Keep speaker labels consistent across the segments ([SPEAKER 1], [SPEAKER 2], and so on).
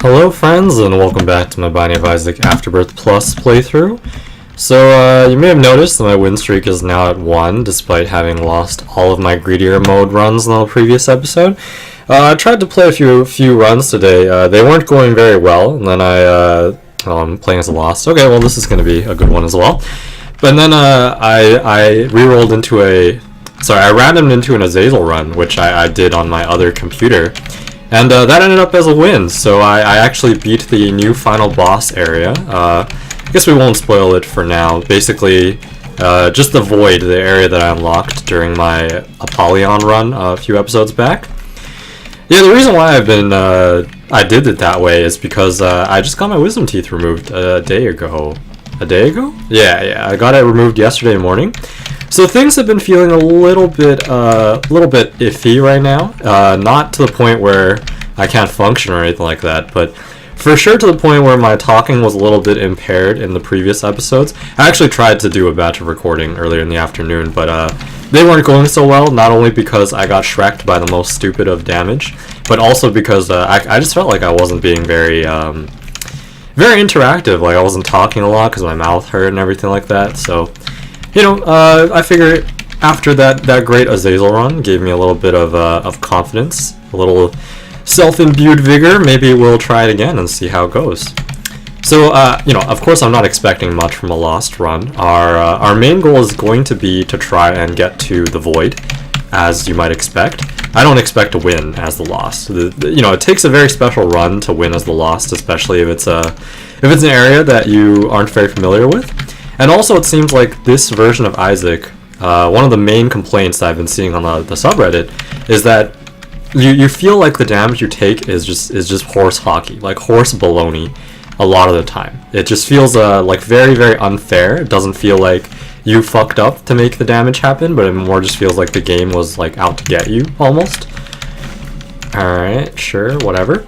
[SPEAKER 1] Hello friends, and welcome back to my Binding of Isaac Afterbirth Plus playthrough. So you may have noticed that my win streak is now at 1, despite having lost all of my greedier mode runs in the previous episode. I tried to play a few runs today. They weren't going very well, and then I'm playing as a lost. Okay, well this is going to be a good one as well. But then I re-rolled into I randomed into an Azazel run, which I did on my other computer. And that ended up as a win, so I actually beat the new final boss area. I guess we won't spoil it for now. Basically, just the void, the area that I unlocked during my Apollyon run a few episodes back. Yeah, the reason why I did it that way is because I just got my wisdom teeth removed a day ago. A day ago? Yeah, I got it removed yesterday morning. So things have been feeling a little bit iffy right now. Not to the point where I can't function or anything like that, but for sure to the point where my talking was a little bit impaired in the previous episodes. I actually tried to do a batch of recording earlier in the afternoon, but they weren't going so well, not only because I got shreked by the most stupid of damage, but also because I just felt like I wasn't being very interactive. Like I wasn't talking a lot because my mouth hurt and everything like that, so... You know, I figure after that great Azazel run gave me a little bit of confidence, a little self-imbued vigor. Maybe we'll try it again and see how it goes. So, you know, of course I'm not expecting much from a Lost run. Our main goal is going to be to try and get to the Void, as you might expect. I don't expect to win as the Lost. You know, it takes a very special run to win as the Lost, especially if it's an area that you aren't very familiar with. And also, it seems like this version of Isaac, one of the main complaints that I've been seeing on the subreddit is that you feel like the damage you take is just horse hockey, like horse baloney, a lot of the time. It just feels like very, very unfair. It doesn't feel like you fucked up to make the damage happen, but it more just feels like the game was like out to get you, almost. Alright, sure, whatever.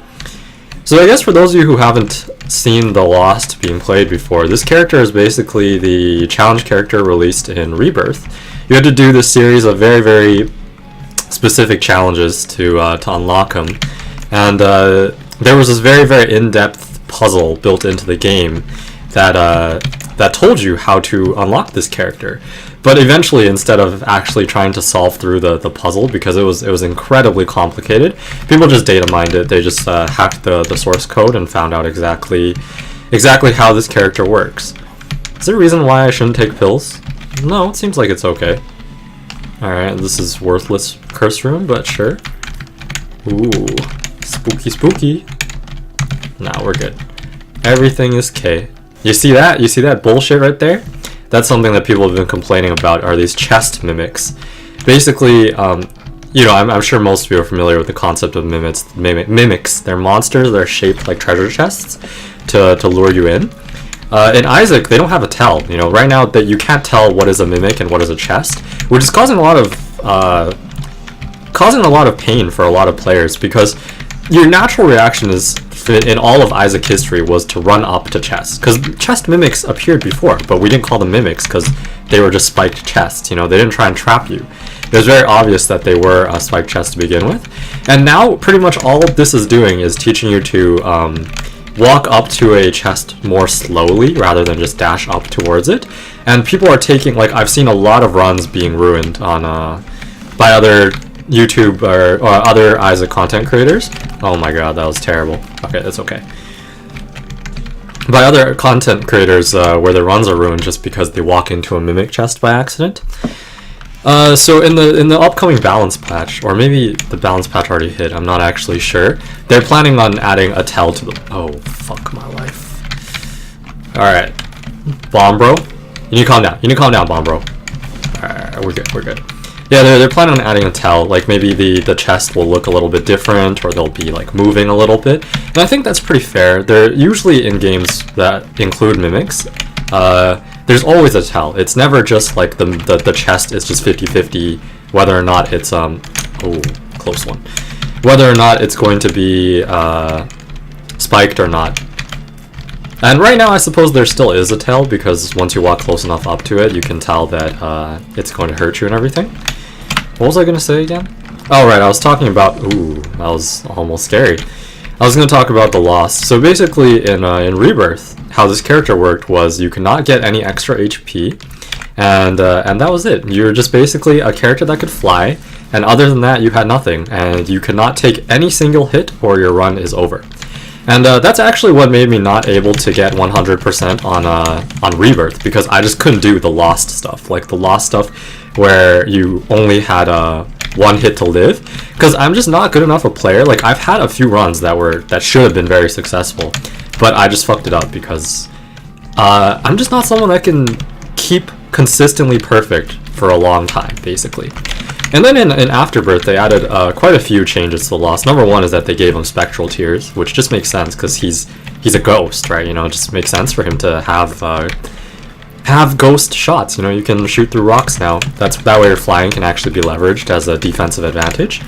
[SPEAKER 1] So I guess for those of you who haven't seen The Lost being played before, this character is basically the challenge character released in Rebirth. You had to do this series of very, very specific challenges to unlock him, and there was this very, very in-depth puzzle built into the game that told you how to unlock this character. But eventually, instead of actually trying to solve through the puzzle, because it was incredibly complicated, people just data mined it. They just hacked the source code and found out exactly how this character works. Is there a reason why I shouldn't take pills? No, it seems like it's okay. Alright, this is worthless curse room, but sure. Ooh, spooky, spooky. Nah, we're good. Everything is K. You see that? You see that bullshit right there? That's something that people have been complaining about, are these chest mimics. Basically, you know, I'm sure most of you are familiar with the concept of mimics. They're monsters that are shaped like treasure chests to lure you in. In Isaac, they don't have a tell. You know, right now that you can't tell what is a mimic and what is a chest, which is causing a lot of pain for a lot of players, because your natural reaction is, in all of Isaac history, was to run up to chests, because chest mimics appeared before, but we didn't call them mimics because they were just spiked chests. You know, they didn't try and trap you. It was very obvious that they were a spiked chest to begin with, and now pretty much all this is doing is teaching you to walk up to a chest more slowly rather than just dash up towards it. And people are taking, like, I've seen a lot of runs being ruined on by other YouTube or other Isaac content creators. Oh my god, that was terrible. Okay, that's okay. By other content creators where their runs are ruined just because they walk into a mimic chest by accident. So in the upcoming balance patch, or maybe the balance patch already hit, I'm not actually sure, they're planning on adding a tell to them. Oh, fuck my life. Alright. Bomb bro. You need to calm down. You need to calm down, bomb bro. Alright, we're good. Yeah, they're planning on adding a tell, like maybe the chest will look a little bit different, or they'll be like moving a little bit, and I think that's pretty fair. They're usually in games that include mimics, there's always a tell. It's never just like the chest is just 50-50 whether or not it's oh, close one, whether or not it's going to be spiked or not. And right now I suppose there still is a tell, because once you walk close enough up to it, you can tell that it's going to hurt you and everything. What was I going to say again? Oh, right, I was talking about... Ooh, that was almost scary. I was going to talk about the Lost. So basically, in Rebirth, how this character worked was you could not get any extra HP, and that was it. You're just basically a character that could fly, and other than that, you had nothing, and you could not take any single hit, or your run is over. And that's actually what made me not able to get 100% on Rebirth, because I just couldn't do the Lost stuff, like the Lost stuff where you only had one hit to live, because I'm just not good enough a player. Like, I've had a few runs that should have been very successful, but I just fucked it up because I'm just not someone that can keep consistently perfect for a long time, basically. And then in Afterbirth, they added quite a few changes to the Lost. Number one is that they gave him spectral tears, which just makes sense because he's a ghost, right? You know, it just makes sense for him to have ghost shots. You know, you can shoot through rocks now. That way your flying can actually be leveraged as a defensive advantage.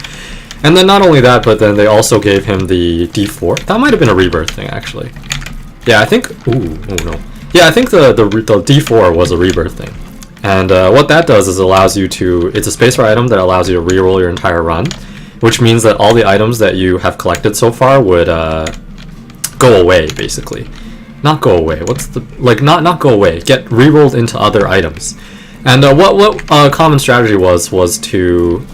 [SPEAKER 1] And then not only that, but then they also gave him the D4. That might have been a Rebirth thing, actually. Yeah, I think... Ooh, oh no. Yeah, I think the D4 was a Rebirth thing. And what that does is allows you to... It's a spacebar item that allows you to reroll your entire run, which means that all the items that you have collected so far would go away, basically. Not go away. What's the... Like, not go away. Get rerolled into other items. And what common strategy was to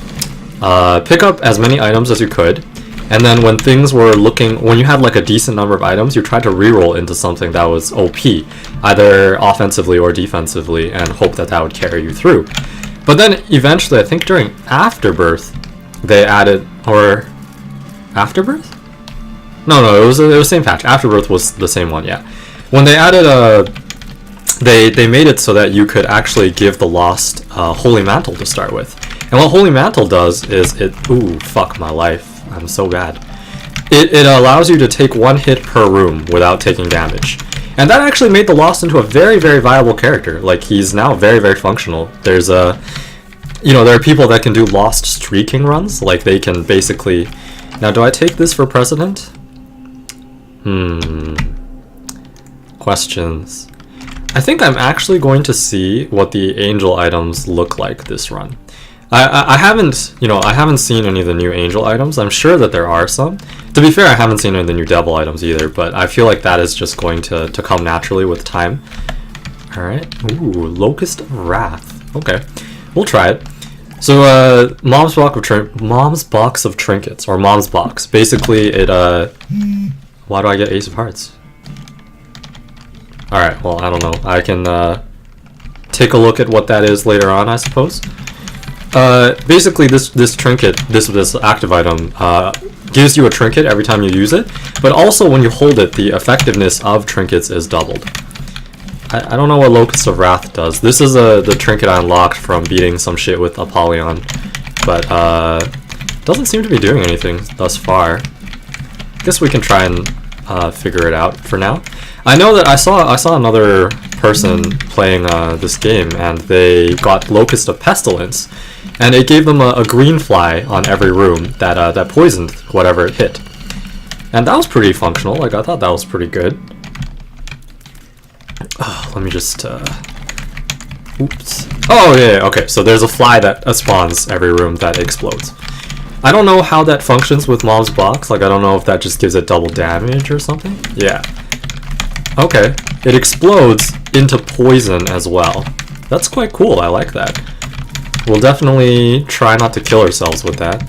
[SPEAKER 1] pick up as many items as you could, and then when things were looking... When you had, like, a decent number of items, you tried to reroll into something that was OP, either offensively or defensively, and hope that would carry you through. But then, eventually, I think during Afterbirth, they added... Or... Afterbirth? No, it was the same patch. Afterbirth was the same one, yeah. When they added they made it so that you could actually give the Lost Holy Mantle to start with. And what Holy Mantle does is it... Ooh, fuck my life. I'm so bad. It allows you to take one hit per room without taking damage. And that actually made the Lost into a very, very viable character. Like, he's now very, very functional. There's a... You know, there are people that can do Lost streaking runs. Like, they can basically... Now, do I take this for president? Questions. I think I'm actually going to see what the angel items look like this run. I haven't, you know, I haven't seen any of the new angel items. I'm sure that there are some. To be fair, I haven't seen any of the new devil items either, but I feel like that is just going to come naturally with time. Alright. Ooh, Locust of Wrath. Okay. We'll try it. So, Mom's Box of Trinkets, or Mom's Box. Basically, it, why do I get Ace of Hearts? Alright, well, I don't know. I can, take a look at what that is later on, I suppose. Basically, this trinket, this active item, gives you a trinket every time you use it, but also when you hold it, the effectiveness of trinkets is doubled. I don't know what Locust of Wrath does. This is the trinket I unlocked from beating some shit with Apollyon, but doesn't seem to be doing anything thus far. Guess we can try and figure it out for now. I know that I saw another person playing this game, and they got Locust of Pestilence, and it gave them a green fly on every room that poisoned whatever it hit. And that was pretty functional. Like, I thought that was pretty good. Let me just oops. Oh yeah, okay, so there's a fly that spawns every room that explodes. I don't know how that functions with Mom's Box. Like, I don't know if that just gives it double damage or something. Yeah. Okay. It explodes into poison as well. That's quite cool. I like that. We'll definitely try not to kill ourselves with that.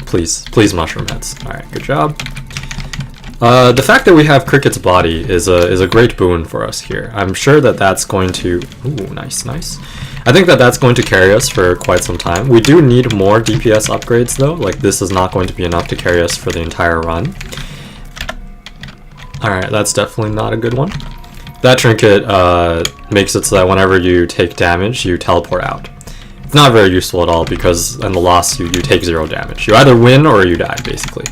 [SPEAKER 1] Please, mushroom heads. Alright, good job. The fact that we have Cricket's body is a great boon for us here. I'm sure that that's going to... Ooh, nice. I think that that's going to carry us for quite some time. We do need more DPS upgrades though. Like, this is not going to be enough to carry us for the entire run. Alright, that's definitely not a good one. That trinket makes it so that whenever you take damage, you teleport out. It's not very useful at all because in the Lost you take 0 damage. You either win or you die, basically.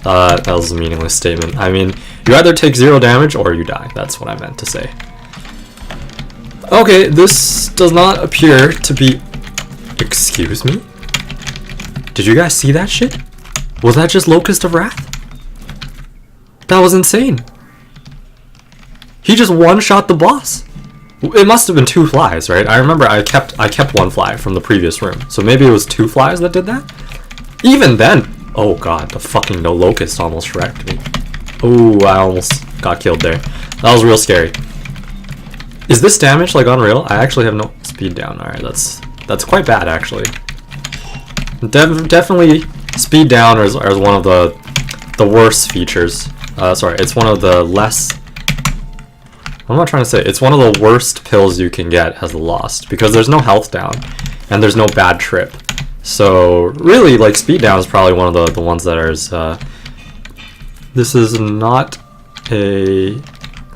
[SPEAKER 1] That was a meaningless statement. I mean, you either take 0 damage or you die. That's what I meant to say. Okay, this does not appear to be... Excuse me? Did you guys see that shit? Was that just Locust of Wrath? That was insane. He just one-shot the boss. It must have been 2 flies, right? I remember I kept 1 fly from the previous room. So maybe it was 2 flies that did that? Even then, Oh god, the fucking no locust almost wrecked me. Oh, I almost got killed there. That was real scary. Is this damage like unreal? I actually have no speed down. Alright, that's quite bad actually. Definitely speed down is one of the worst features. Sorry, it's one of the less... What am I trying to say? It's one of the worst pills you can get as a Lost, because there's no health down, and there's no bad trip. So, really, like, speed down is probably one of the ones that are... this is not a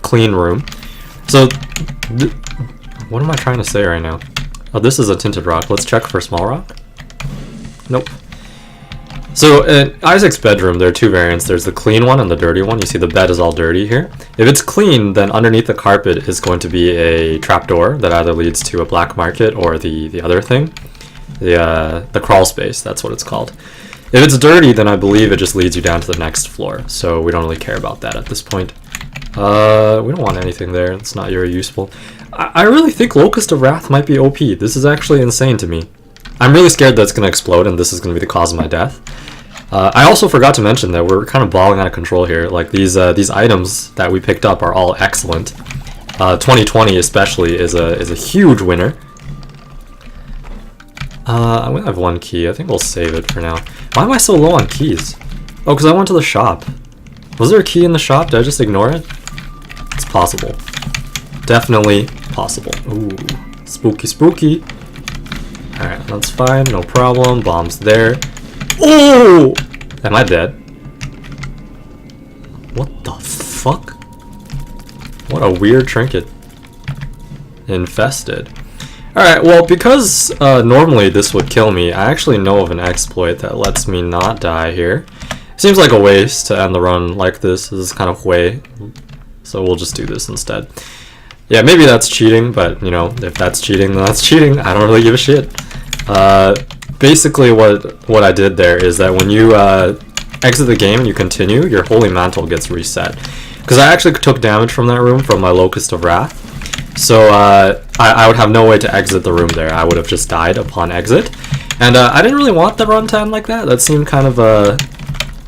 [SPEAKER 1] clean room. So, what am I trying to say right now? Oh, this is a tinted rock. Let's check for small rock. Nope. So in Isaac's bedroom, there are two variants. There's the clean one and the dirty one. You see the bed is all dirty here. If it's clean, then underneath the carpet is going to be a trapdoor that either leads to a black market or the other thing. The crawl space, that's what it's called. If it's dirty, then I believe it just leads you down to the next floor. So we don't really care about that at this point. We don't want anything there. It's not very useful. I really think Locust of Wrath might be OP. This is actually insane to me. I'm really scared that it's going to explode and this is going to be the cause of my death. I also forgot to mention that we're kind of balling out of control here. Like these items that we picked up are all excellent. 2020 especially is a huge winner. I'm going to have one key. I think we'll save it for now. Why am I so low on keys? Oh, because I went to the shop. Was there a key in the shop? Did I just ignore it? It's possible. Definitely possible. Ooh, spooky, spooky. Alright, that's fine, no problem. Bomb's there. Oh! Am I dead? What the fuck? What a weird trinket. Infested. Alright, well, because normally this would kill me, I actually know of an exploit that lets me not die here. Seems like a waste to end the run like this. This is kind of way. So we'll just do this instead. Yeah, maybe that's cheating, but, you know, if that's cheating, then that's cheating. I don't really give a shit. Basically what I did there is that when you exit the game and you continue, your Holy Mantle gets reset. Because I actually took damage from that room from my Locust of Wrath. So I would have no way to exit the room there. I would have just died upon exit. And I didn't really want the run to end like that. That seemed kind of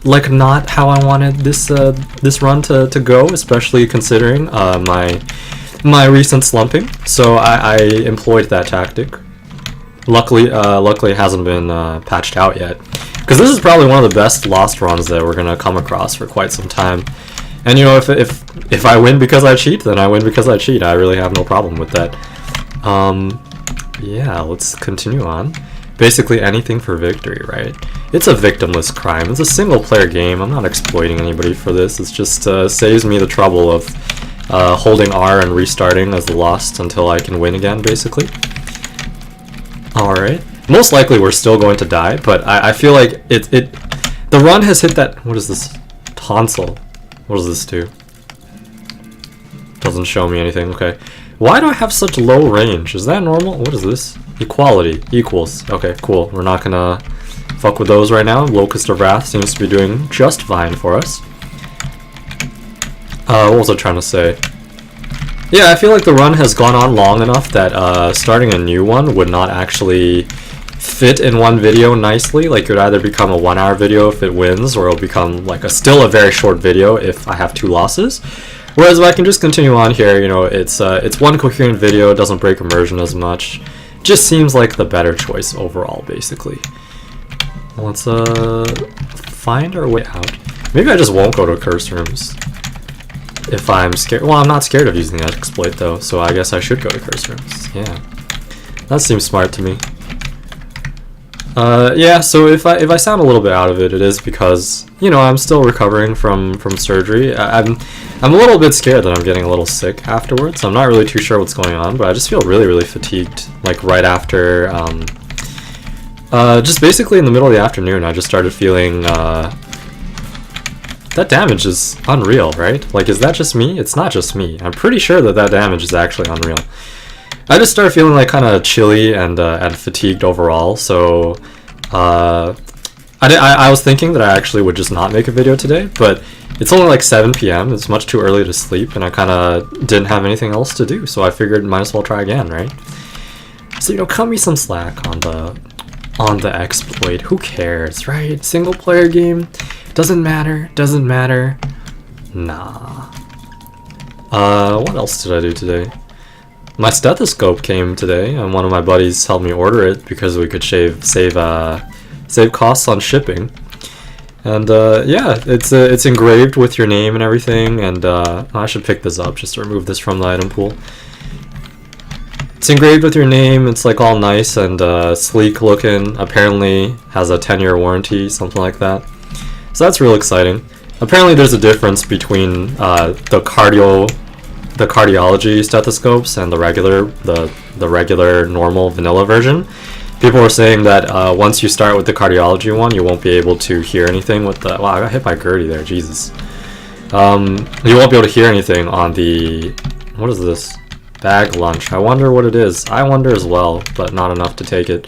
[SPEAKER 1] like not how I wanted this this run to go, especially considering my recent slumping. So I employed that tactic. Luckily it hasn't been patched out yet, because this is probably one of the best Lost runs that we're gonna come across for quite some time. And you know, if I win because I cheat, then I win because I cheat. I really have no problem with that. Yeah, let's continue on. Basically anything for victory, right? It's a victimless crime. It's a single player game. I'm not exploiting anybody for this. It just saves me the trouble of holding R and restarting as the Lost until I can win again, basically. Alright. Most likely we're still going to die, but I feel like the run has hit that... What is this? Tonsil. What does this do? Doesn't show me anything. Okay. Why do I have such low range? Is that normal? What is this? Equality. Equals. Okay, cool. We're not gonna fuck with those right now. Locust of Wrath seems to be doing just fine for us. What was I trying to say? Yeah, I feel like the run has gone on long enough that starting a new one would not actually fit in one video nicely. Like, it would either become a 1 hour video if it wins, or it'll become like still a very short video if I have 2 losses. Whereas if I can just continue on here, you know, it's one coherent video, it doesn't break immersion as much. Just seems like the better choice overall, basically. Let's find our way out. Maybe I just won't go to curse rooms if I'm scared. Well, I'm not scared of using that exploit though, so I guess I should go to curse rooms. Yeah, that seems smart to me. Yeah, so if I sound a little bit out of it, it is because, you know, I'm still recovering from surgery. I'm a little bit scared that I'm getting a little sick afterwards. I'm not really too sure what's going on, but I just feel really fatigued. Like right after, just basically in the middle of the afternoon, I just started feeling that damage is unreal, right? Like, is that just me? It's not just me. I'm pretty sure that damage is actually unreal. I just started feeling like kind of chilly and fatigued overall, so I was thinking that I actually would just not make a video today, but it's only like 7 p.m. It's much too early to sleep, and I kind of didn't have anything else to do, so I figured might as well try again, right? So, you know, cut me some slack on the on the exploit. Who cares, right? Single player game, doesn't matter, doesn't matter. Nah. What else did I do today? My stethoscope came today, and one of my buddies helped me order it because we could save costs on shipping. And yeah, it's engraved with your name and everything. And I should pick this up just to remove this from the item pool. It's engraved with your name. It's like all nice and sleek looking. Apparently has a 10-year warranty, something like that. So that's real exciting. Apparently there's a difference between the cardiology stethoscopes and the regular normal vanilla version. People were saying that once you start with the cardiology one, you won't be able to hear anything with the... Wow, I got hit by Gertie there, Jesus. You won't be able to hear anything on the... What is this? Bag lunch. I wonder what it is. I wonder as well, but not enough to take it.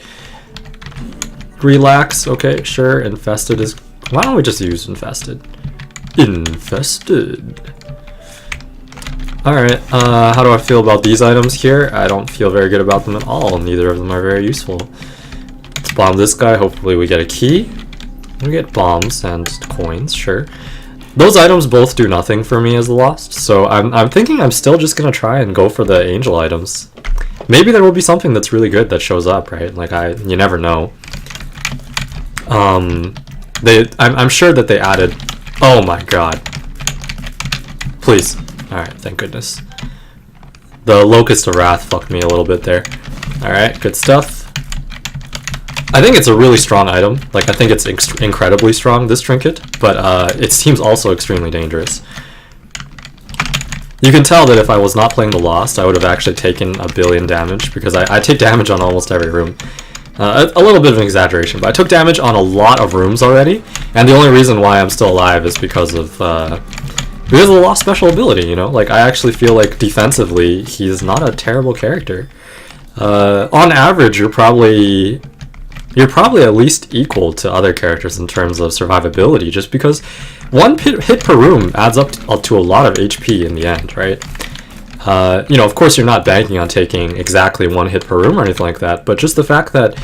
[SPEAKER 1] Relax, okay, sure. Infested is... Why don't we just use infested? Infested. Alright, how do I feel about these items here? I don't feel very good about them at all. Neither of them are very useful. Let's bomb this guy. Hopefully we get a key. We get bombs and coins, sure. Those items both do nothing for me as the Lost, so I'm thinking I'm still just gonna try and go for the angel items. Maybe there will be something that's really good that shows up, right? Like, you never know. I'm sure that they added... Oh my god. Please. Alright, thank goodness. The Locust of Wrath fucked me a little bit there. Alright, good stuff. I think it's a really strong item. Like, I think it's incredibly strong, this trinket, but it seems also extremely dangerous. You can tell that if I was not playing the Lost, I would have actually taken a billion damage, because I take damage on almost every room. A little bit of an exaggeration, but I took damage on a lot of rooms already, and the only reason why I'm still alive is because of the Lost special ability, you know? Like, I actually feel like defensively, he's not a terrible character. On average, you're probably at least equal to other characters in terms of survivability, just because one hit per room adds up to a lot of HP in the end, right? You know, of course you're not banking on taking exactly one hit per room or anything like that, but just the fact that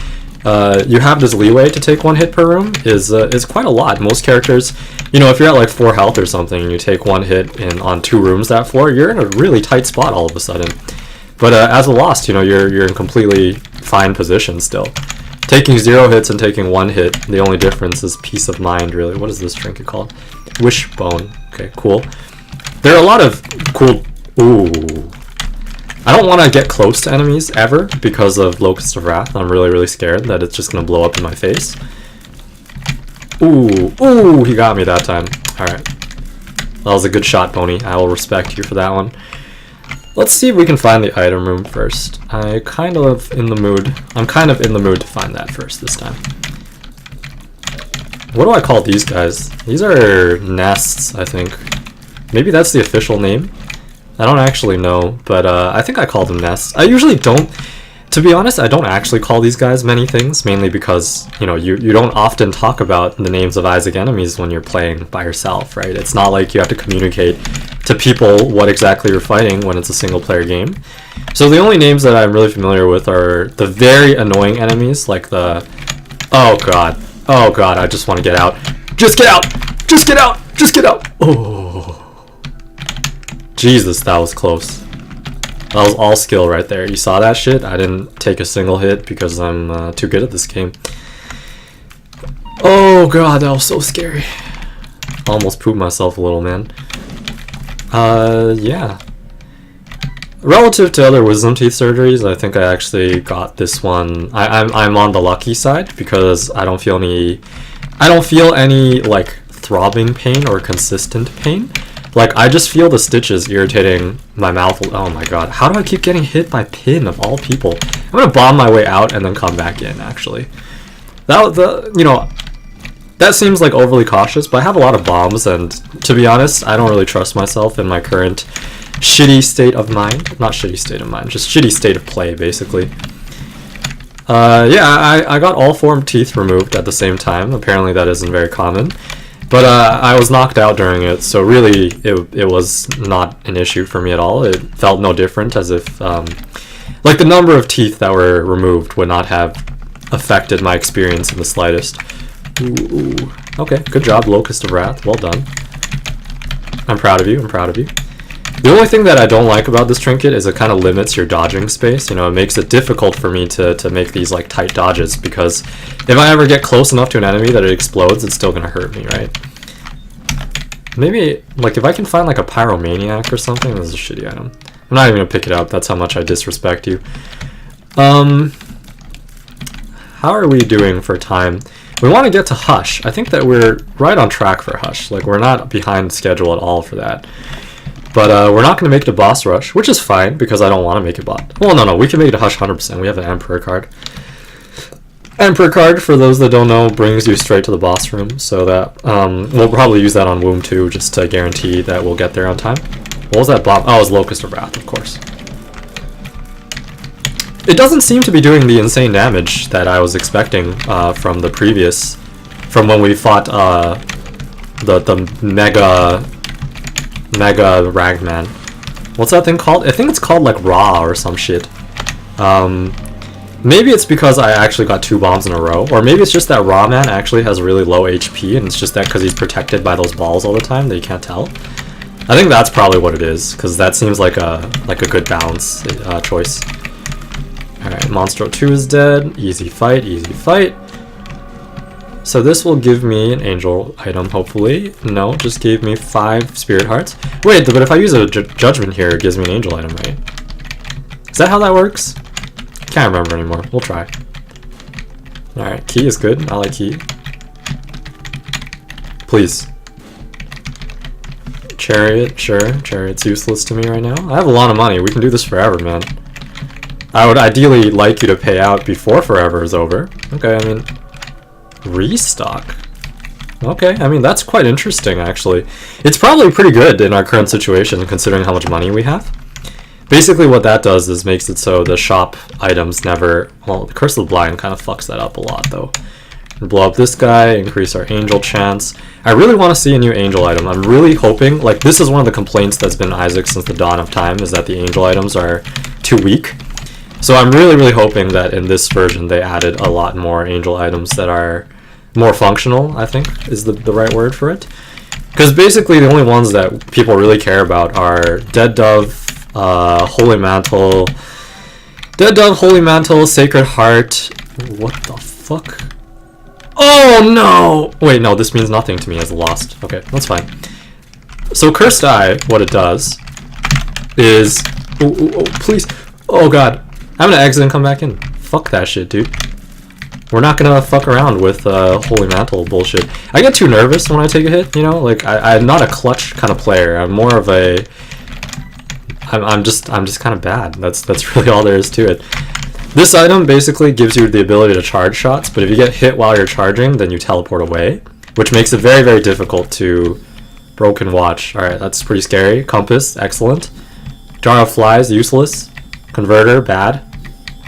[SPEAKER 1] you have this leeway to take one hit per room is quite a lot. Most characters, you know, if you're at like 4 health or something and you take one hit on 2 rooms that floor, you're in a really tight spot all of a sudden. But as a Lost, you know, you're in completely fine position still. Taking 0 hits and taking 1 hit, the only difference is peace of mind, really. What is this trinket called? Wishbone. Okay, cool. There are a lot of cool... Ooh. I don't want to get close to enemies ever because of Locust of Wrath. I'm really, really scared that it's just going to blow up in my face. Ooh. Ooh, he got me that time. Alright. That was a good shot, Boney. I will respect you for that one. Let's see if we can find the item room first. I'm kind of in the mood to find that first this time. What do I call these guys? These are nests, I think. Maybe that's the official name. I don't actually know, but I think I call them nests. I usually don't, to be honest, I don't actually call these guys many things, mainly because, you know, you don't often talk about the names of Isaac enemies when you're playing by yourself, right? It's not like you have to communicate to people what exactly you're fighting when it's a single player game. So the only names that I'm really familiar with are the very annoying enemies, like the... Oh god, I just want to get out. Just get out! Just get out! Just get out! Oh... Jesus, that was close. That was all skill right there. You saw that shit? I didn't take a single hit because I'm too good at this game. Oh god, that was so scary. Almost pooped myself a little, man. Yeah. Relative to other wisdom teeth surgeries, I think I actually got this one. I'm on the lucky side because I don't feel any like throbbing pain or consistent pain. Like, I just feel the stitches irritating my mouth. Oh my god, how do I keep getting hit by pin of all people? I'm gonna bomb my way out and then come back in, actually. That seems like overly cautious, but I have a lot of bombs, and to be honest, I don't really trust myself in my current shitty state of mind. Not shitty state of mind, just shitty state of play, basically. Yeah, I got all 4 teeth removed at the same time. Apparently that isn't very common. But I was knocked out during it, so really it was not an issue for me at all. It felt no different, as if like the number of teeth that were removed would not have affected my experience in the slightest. Ooh. Okay, good job, Locust of Wrath. Well done. I'm proud of you. I'm proud of you. The only thing that I don't like about this trinket is it kind of limits your dodging space. You know, it makes it difficult for me to make these like tight dodges, because if I ever get close enough to an enemy that it explodes, it's still gonna hurt me, right? Maybe, like, if I can find like a Pyromaniac or something. This is a shitty item. I'm not even gonna pick it up. That's how much I disrespect you. How are we doing for time? We want to get to Hush. I think that we're right on track for Hush. Like, we're not behind schedule at all for that. But we're not going to make it a boss rush, which is fine, because I don't want to make it bot. Well, no, we can make it a Hush 100%. We have an Emperor card. Emperor card, for those that don't know, brings you straight to the boss room, so that we'll probably use that on Womb 2 just to guarantee that we'll get there on time. What was that bomb? Oh, it was Locust of Wrath, of course. It doesn't seem to be doing the insane damage that I was expecting from the previous, from when we fought the Mega Ragman. What's that thing called? I think it's called like Raw or some shit. Maybe it's because I actually got 2 bombs in a row, or maybe it's just that Raw Man actually has really low HP, and it's just that because he's protected by those balls all the time that you can't tell. I think that's probably what it is, because that seems like a good balance choice. Alright, Monstro 2 is dead. Easy fight, easy fight. So this will give me an angel item, hopefully. No, just gave me 5 spirit hearts. Wait, but if I use a judgment here, it gives me an angel item, right? Is that how that works? Can't remember anymore. We'll try. Alright, key is good. I like key. Please. Chariot, sure. Chariot's useless to me right now. I have a lot of money. We can do this forever, man. I would ideally like you to pay out before forever is over. Okay, I mean... Restock. Okay, I mean, that's quite interesting, actually. It's probably pretty good in our current situation, considering how much money we have. Basically, what that does is makes it so the shop items never... Well, the Curse of the Blind kind of fucks that up a lot, though. Blow up this guy, increase our angel chance. I really want to see a new angel item. I'm really hoping... Like, this is one of the complaints that's been Isaac since the dawn of time, is that the angel items are too weak. So I'm really hoping that in this version they added a lot more angel items that are more functional, I think is the right word for it. Because basically the only ones that people really care about are Dead Dove, Holy Mantle, Sacred Heart. What the fuck? Oh no! Wait, no, this means nothing to me as a lost. Okay, that's fine. So Cursed Eye, what it does is... Oh, please. Oh god. I'm gonna exit and come back in. Fuck that shit, dude. We're not gonna fuck around with Holy Mantle bullshit. I get too nervous when I take a hit, you know? Like, I'm not a clutch kind of player. I'm more of a... I'm just kind of bad. That's really all there is to it. This item basically gives you the ability to charge shots, but if you get hit while you're charging, then you teleport away, which makes it very difficult to... Broken Watch. Alright, that's pretty scary. Compass, excellent. Jar of Flies, useless. Converter, bad.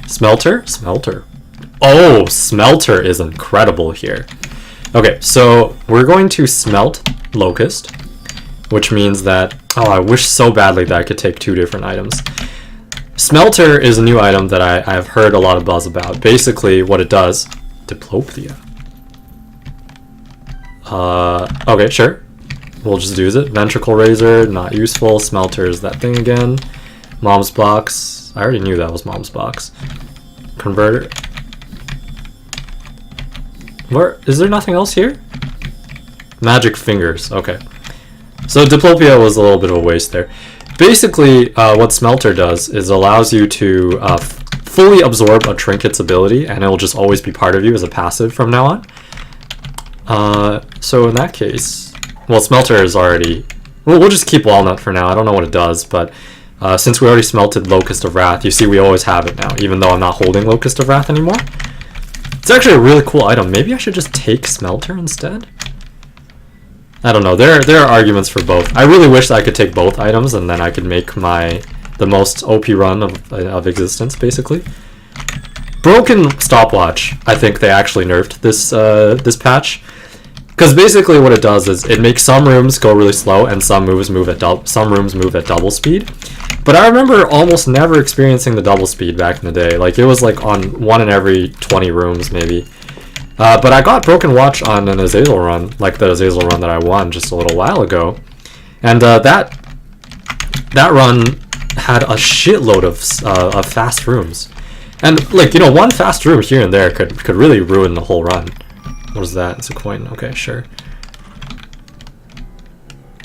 [SPEAKER 1] Smelter? Smelter. Oh, Smelter is incredible here. Okay, so we're going to smelt Locust, which means that... Oh, I wish so badly that I could take 2 different items. Smelter is a new item that I've heard a lot of buzz about. Basically, what it does... Diplopia. Okay, sure. We'll just use it. Ventricle Razor, not useful. Smelter is that thing again. Mom's Box... I already knew that was Mom's Box. Converter. Where is there nothing else here? Magic Fingers. Okay. So Diplopia was a little bit of a waste there. Basically, what Smelter does is allows you to fully absorb a trinket's ability, and it will just always be part of you as a passive from now on. So in that case, well, Smelter is already... Well, we'll just keep Walnut for now. I don't know what it does, but... since we already smelted Locust of Wrath, you see we always have it now, even though I'm not holding Locust of Wrath anymore. It's actually a really cool item. Maybe I should just take Smelter instead? I don't know. There are arguments for both. I really wish that I could take both items, and then I could make the most OP run of existence, basically. Broken Stopwatch, I think they actually nerfed this patch. Because basically what it does is it makes some rooms go really slow and some rooms move at double speed. But I remember almost never experiencing the double speed back in the day. Like, it was like on 1 in every 20 rooms, maybe. But I got Broken Watch on an Azazel run, like the Azazel run that I won just a little while ago. And that run had a shitload of fast rooms. And, like, you know, one fast room here and there could really ruin the whole run. What is that? It's a coin. Okay, sure.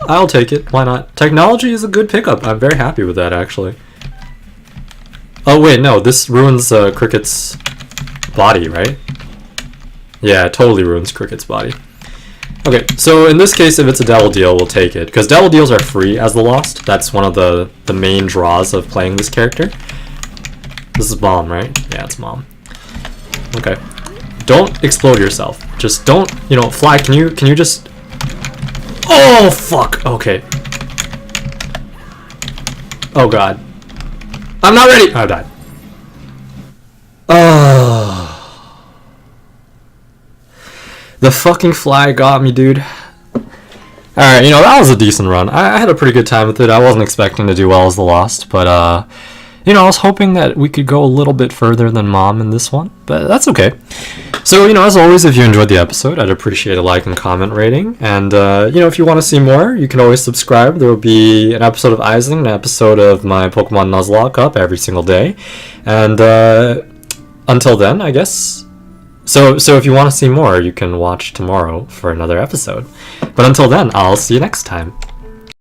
[SPEAKER 1] I'll take it. Why not? Technology is a good pickup. I'm very happy with that, actually. Oh, wait, no. This ruins Cricket's body, right? Yeah, it totally ruins Cricket's body. Okay, so in this case, if it's a Devil Deal, we'll take it. Because Devil Deals are free as the Lost. That's one of the main draws of playing this character. This is Mom, right? Yeah, it's Mom. Okay. Don't explode yourself. Just don't, you know, Fly, can you just... Oh, fuck! Okay. Oh, God. I'm not ready! I died. The fucking Fly got me, dude. Alright, you know, that was a decent run. I had a pretty good time with it. I wasn't expecting to do well as the Lost, but, you know, I was hoping that we could go a little bit further than Mom in this one, but that's okay. So, you know, as always, if you enjoyed the episode, I'd appreciate a like and comment rating. And, you know, if you want to see more, you can always subscribe. There will be an episode of Ising, an episode of my Pokemon Nuzlocke up every single day. And, until then, I guess. So if you want to see more, you can watch tomorrow for another episode. But until then, I'll see you next time.